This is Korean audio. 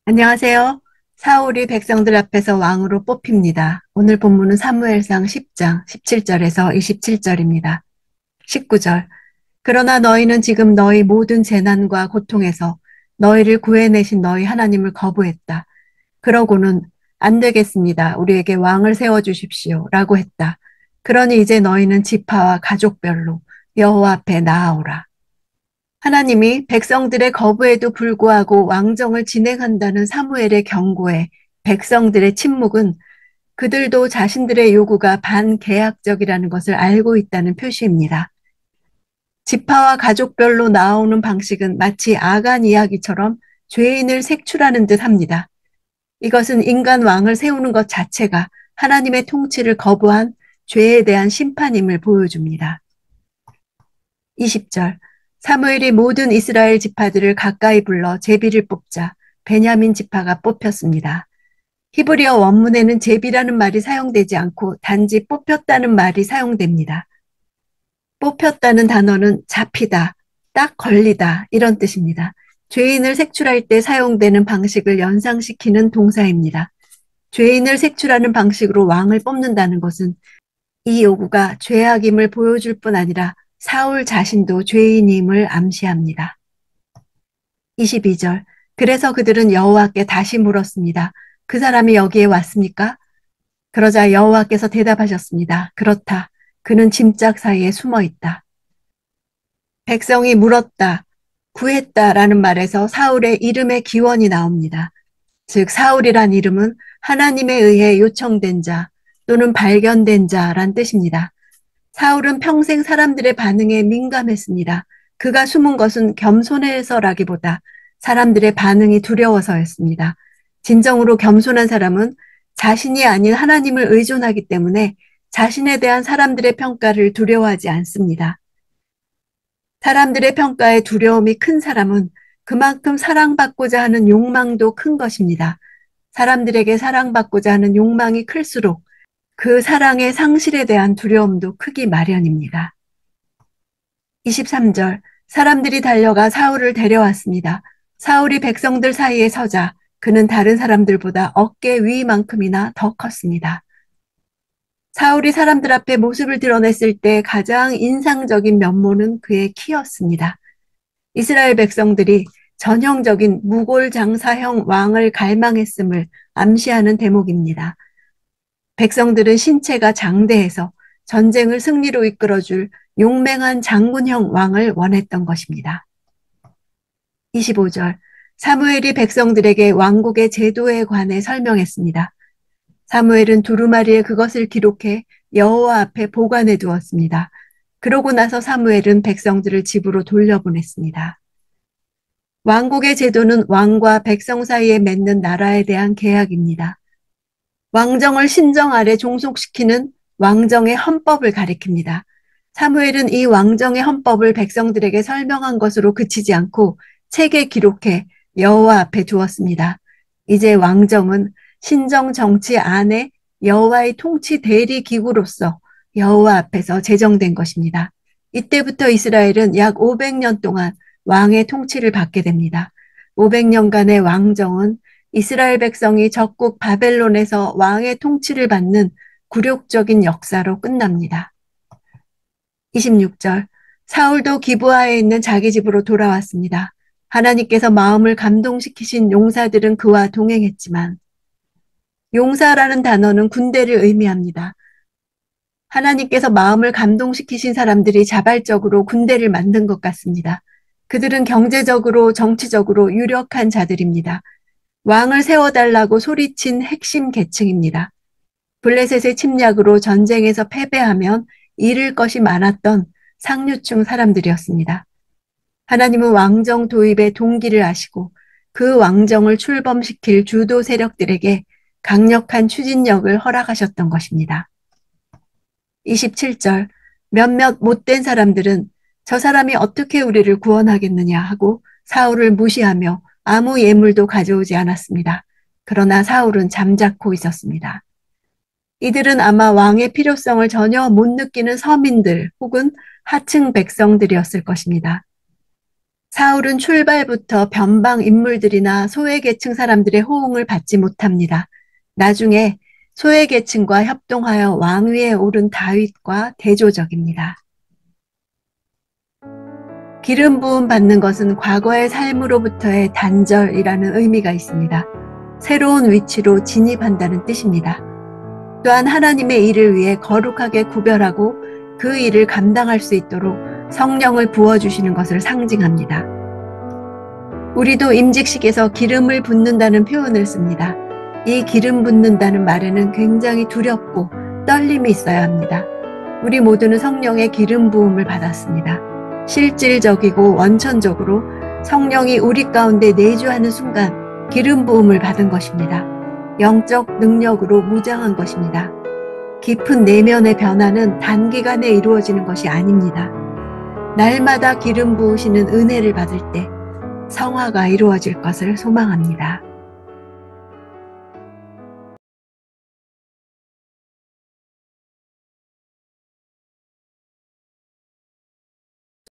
안녕하세요. 사울이 백성들 앞에서 왕으로 뽑힙니다. 오늘 본문은 사무엘상 10장 17절에서 27절입니다. 19절. 그러나 너희는 지금 너희 모든 재난과 고통에서 너희를 구해내신 너희 하나님을 거부했다. 그러고는 안 되겠습니다. 우리에게 왕을 세워주십시오. 라고 했다. 그러니 이제 너희는 지파와 가족별로 여호와 앞에 나아오라. 하나님이 백성들의 거부에도 불구하고 왕정을 진행한다는 사무엘의 경고에 백성들의 침묵은 그들도 자신들의 요구가 반계약적이라는 것을 알고 있다는 표시입니다. 지파와 가족별로 나오는 방식은 마치 아간 이야기처럼 죄인을 색출하는 듯 합니다. 이것은 인간 왕을 세우는 것 자체가 하나님의 통치를 거부한 죄에 대한 심판임을 보여줍니다. 20절. 사무엘이 모든 이스라엘 지파들을 가까이 불러 제비를 뽑자 베냐민 지파가 뽑혔습니다. 히브리어 원문에는 제비라는 말이 사용되지 않고 단지 뽑혔다는 말이 사용됩니다. 뽑혔다는 단어는 잡히다, 딱 걸리다 이런 뜻입니다. 죄인을 색출할 때 사용되는 방식을 연상시키는 동사입니다. 죄인을 색출하는 방식으로 왕을 뽑는다는 것은 이 요구가 죄악임을 보여줄 뿐 아니라 사울 자신도 죄인임을 암시합니다. 22절. 그래서 그들은 여호와께 다시 물었습니다. 그 사람이 여기에 왔습니까? 그러자 여호와께서 대답하셨습니다. 그렇다. 그는 짐짝 사이에 숨어 있다. 백성이 물었다, 구했다라는 말에서 사울의 이름의 기원이 나옵니다. 즉 사울이란 이름은 하나님에 의해 요청된 자 또는 발견된 자란 뜻입니다. 사울은 평생 사람들의 반응에 민감했습니다. 그가 숨은 것은 겸손해서라기보다 사람들의 반응이 두려워서였습니다. 진정으로 겸손한 사람은 자신이 아닌 하나님을 의존하기 때문에 자신에 대한 사람들의 평가를 두려워하지 않습니다. 사람들의 평가에 두려움이 큰 사람은 그만큼 사랑받고자 하는 욕망도 큰 것입니다. 사람들에게 사랑받고자 하는 욕망이 클수록 그 사랑의 상실에 대한 두려움도 크기 마련입니다. 23절. 사람들이 달려가 사울을 데려왔습니다. 사울이 백성들 사이에 서자 그는 다른 사람들보다 어깨 위만큼이나 더 컸습니다. 사울이 사람들 앞에 모습을 드러냈을 때 가장 인상적인 면모는 그의 키였습니다. 이스라엘 백성들이 전형적인 무골 장사형 왕을 갈망했음을 암시하는 대목입니다. 백성들은 신체가 장대해서 전쟁을 승리로 이끌어줄 용맹한 장군형 왕을 원했던 것입니다. 25절. 사무엘이 백성들에게 왕국의 제도에 관해 설명했습니다. 사무엘은 두루마리에 그것을 기록해 여호와 앞에 보관해 두었습니다. 그러고 나서 사무엘은 백성들을 집으로 돌려보냈습니다. 왕국의 제도는 왕과 백성 사이에 맺는 나라에 대한 계약입니다. 왕정을 신정 아래 종속시키는 왕정의 헌법을 가리킵니다. 사무엘은 이 왕정의 헌법을 백성들에게 설명한 것으로 그치지 않고 책에 기록해 여호와 앞에 두었습니다. 이제 왕정은 신정 정치 안에 여호와의 통치 대리 기구로서 여호와 앞에서 제정된 것입니다. 이때부터 이스라엘은 약 500년 동안 왕의 통치를 받게 됩니다. 500년간의 왕정은 이스라엘 백성이 적국 바벨론에서 왕의 통치를 받는 굴욕적인 역사로 끝납니다. 26절. 사울도 기브아에 있는 자기 집으로 돌아왔습니다. 하나님께서 마음을 감동시키신 용사들은 그와 동행했지만 용사라는 단어는 군대를 의미합니다. 하나님께서 마음을 감동시키신 사람들이 자발적으로 군대를 만든 것 같습니다. 그들은 경제적으로 정치적으로 유력한 자들입니다. 왕을 세워달라고 소리친 핵심 계층입니다. 블레셋의 침략으로 전쟁에서 패배하면 잃을 것이 많았던 상류층 사람들이었습니다. 하나님은 왕정 도입의 동기를 아시고 그 왕정을 출범시킬 주도 세력들에게 강력한 추진력을 허락하셨던 것입니다. 27절. 몇몇 못된 사람들은 저 사람이 어떻게 우리를 구원하겠느냐 하고 사울을 무시하며 아무 예물도 가져오지 않았습니다. 그러나 사울은 잠자코 있었습니다. 이들은 아마 왕의 필요성을 전혀 못 느끼는 서민들 혹은 하층 백성들이었을 것입니다. 사울은 출발부터 변방 인물들이나 소외계층 사람들의 호응을 받지 못합니다. 나중에 소외계층과 협동하여 왕위에 오른 다윗과 대조적입니다. 기름 부음 받는 것은 과거의 삶으로부터의 단절이라는 의미가 있습니다. 새로운 위치로 진입한다는 뜻입니다. 또한 하나님의 일을 위해 거룩하게 구별하고 그 일을 감당할 수 있도록 성령을 부어주시는 것을 상징합니다. 우리도 임직식에서 기름을 붓는다는 표현을 씁니다. 이 기름 붓는다는 말에는 굉장히 두렵고 떨림이 있어야 합니다. 우리 모두는 성령의 기름 부음을 받았습니다. 실질적이고 원천적으로 성령이 우리 가운데 내주하는 순간 기름 부음을 받은 것입니다. 영적 능력으로 무장한 것입니다. 깊은 내면의 변화는 단기간에 이루어지는 것이 아닙니다. 날마다 기름 부으시는 은혜를 받을 때 성화가 이루어질 것을 소망합니다.